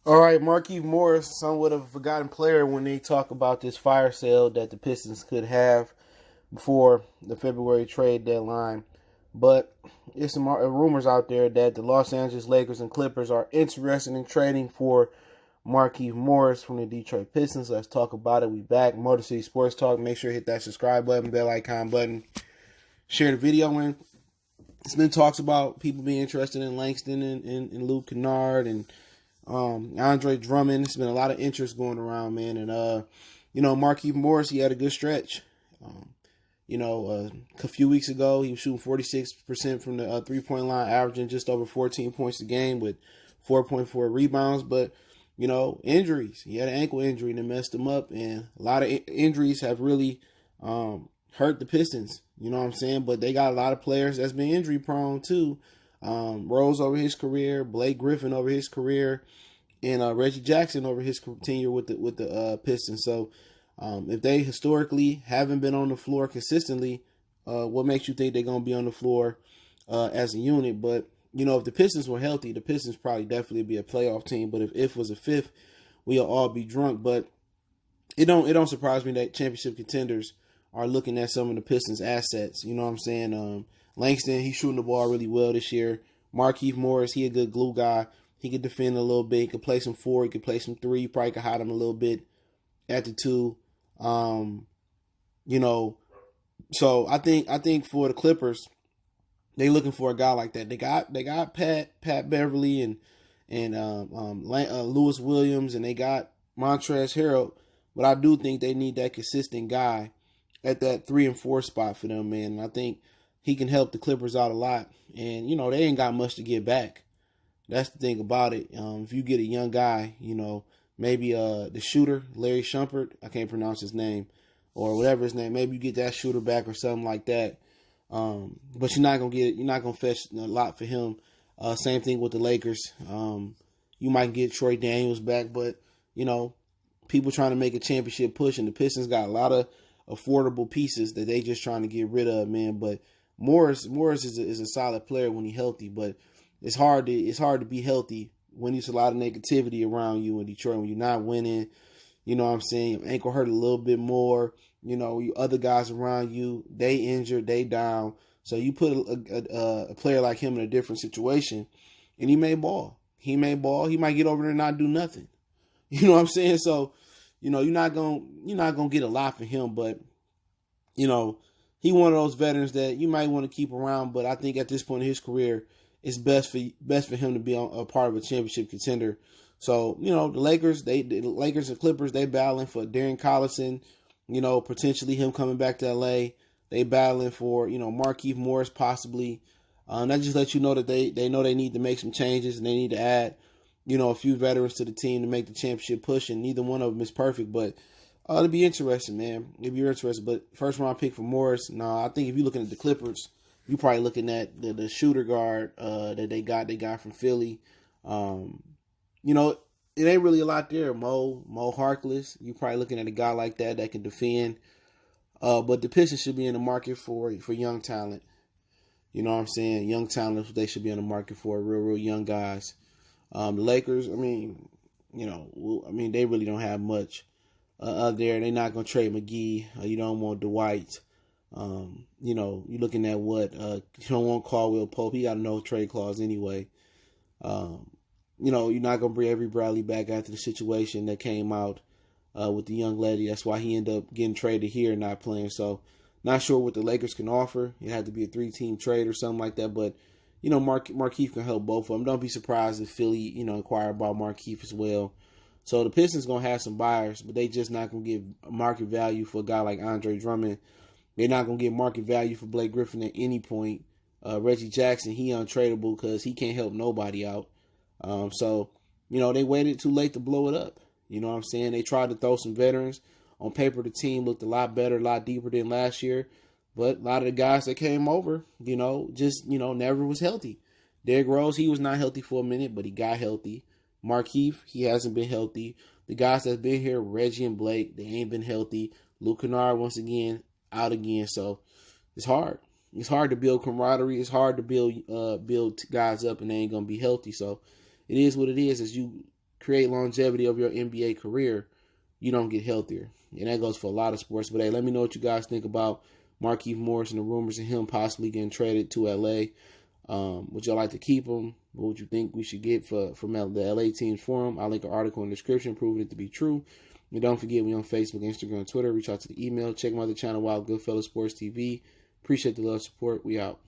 All right, Markieff Morris, somewhat of a forgotten player when they talk about this fire sale that the Pistons could have before the February trade deadline. But there's some rumors out there that the Los Angeles Lakers and Clippers are interested in trading for Markieff Morris from the Detroit Pistons. Let's talk about it. We back. Motor City Sports Talk. Make sure you hit that subscribe button, bell icon button. Share the video. And it's been talks about people being interested in Langston and Luke Kennard and Andre Drummond. There's been a lot of interest going around, man. And, Markieff Morris, he had a good stretch. A few weeks ago, he was shooting 46% from the three-point line, averaging just over 14 points a game with 4.4 rebounds. But, injuries. He had an ankle injury that messed him up. And a lot of injuries have really hurt the Pistons. You know what I'm saying? But they got a lot of players that's been injury-prone, too. Rose over his career, Blake Griffin over his career, and Reggie Jackson over his tenure with the Pistons. So if they historically haven't been on the floor consistently, what makes you think they're going to be on the floor as a unit? But if the Pistons were healthy, the Pistons probably definitely be a playoff team. But if was a fifth, we'll all be drunk. But it don't surprise me that championship contenders are looking at some of the Pistons' assets. You know what I'm saying? Langston, he's shooting the ball really well this year. Markieff Morris, he a good glue guy. He could defend a little bit. He could play some 4. He could play some 3. Probably could hide him a little bit at the 2. So I think for the Clippers, they looking for a guy like that. They got Pat Beverly and Lewis Williams, and they got Montrezl Harrell. But I do think they need that consistent guy at that 3 and 4 spot for them, man. And I think he can help the Clippers out a lot. And, they ain't got much to get back. That's the thing about it. If you get a young guy, maybe the shooter, Larry Shumpert, I can't pronounce his name, or whatever his name, maybe you get that shooter back or something like that. But you're not gonna fetch a lot for him. Same thing with the Lakers. You might get Troy Daniels back, but, people trying to make a championship push, and the Pistons got a lot of affordable pieces that they just trying to get rid of, man. But Morris is a solid player when he's healthy, but it's hard to be healthy when there's a lot of negativity around you in Detroit, when you're not winning. You know what I'm saying? Your ankle hurt a little bit more. You other guys around you, they injured, they down. So you put a player like him in a different situation, and he may ball. He might get over there and not do nothing. You know what I'm saying? So, you're not gonna get a lot from him, but he one of those veterans that you might want to keep around. But I think at this point in his career, it's best for him to be a part of a championship contender. So the Lakers and Clippers, they battling for Darren Collison, potentially him coming back to LA. They battling for Markieff Morris possibly. That just lets you know that they know they need to make some changes, and they need to add a few veterans to the team to make the championship push, and neither one of them is perfect, but it'll be interesting, man. If you're interested, but first round pick for Morris, I think if you're looking at the Clippers, you're probably looking at the shooter guard that they got from Philly. It ain't really a lot there. Mo Harkless, you're probably looking at a guy like that can defend. But the Pistons should be in the market for young talent. You know what I'm saying? Young talent, they should be in the market for real young guys. The Lakers, they really don't have much there. They're not going to trade McGee. You don't want Dwight. You're looking at what? You don't want Caldwell Pope. He got a no trade clause anyway. You're not going to bring Avery Bradley back after the situation that came out with the young lady. That's why he ended up getting traded here and not playing. So, not sure what the Lakers can offer. It had to be a 3-team trade or something like that, but Markieff can help both of them. Don't be surprised if Philly, inquire about Markieff as well. So the Pistons going to have some buyers, but they just not going to give market value for a guy like Andre Drummond. They're not going to get market value for Blake Griffin at any point. Reggie Jackson, he untradeable because he can't help nobody out. So they waited too late to blow it up. You know what I'm saying? They tried to throw some veterans. On paper, the team looked a lot better, a lot deeper than last year. But a lot of the guys that came over, never was healthy. Derrick Rose, he was not healthy for a minute, but he got healthy. Markieff, he hasn't been healthy. The guys that's been here, Reggie and Blake, they ain't been healthy. Luke Kennard, once again, out again. So it's hard. It's hard to build camaraderie. It's hard to build guys up, and they ain't going to be healthy. So it is what it is. As you create longevity of your NBA career, you don't get healthier. And that goes for a lot of sports. But hey, let me know what you guys think about Markieff Morris and the rumors of him possibly getting traded to LA. Would y'all like to keep him? What would you think we should get from the LA teams for him? I'll link an article in the description proving it to be true. And don't forget, we on Facebook, Instagram, Twitter. Reach out to the email. Check my other channel, Wild Goodfellas Sports TV. Appreciate the love, support. We out.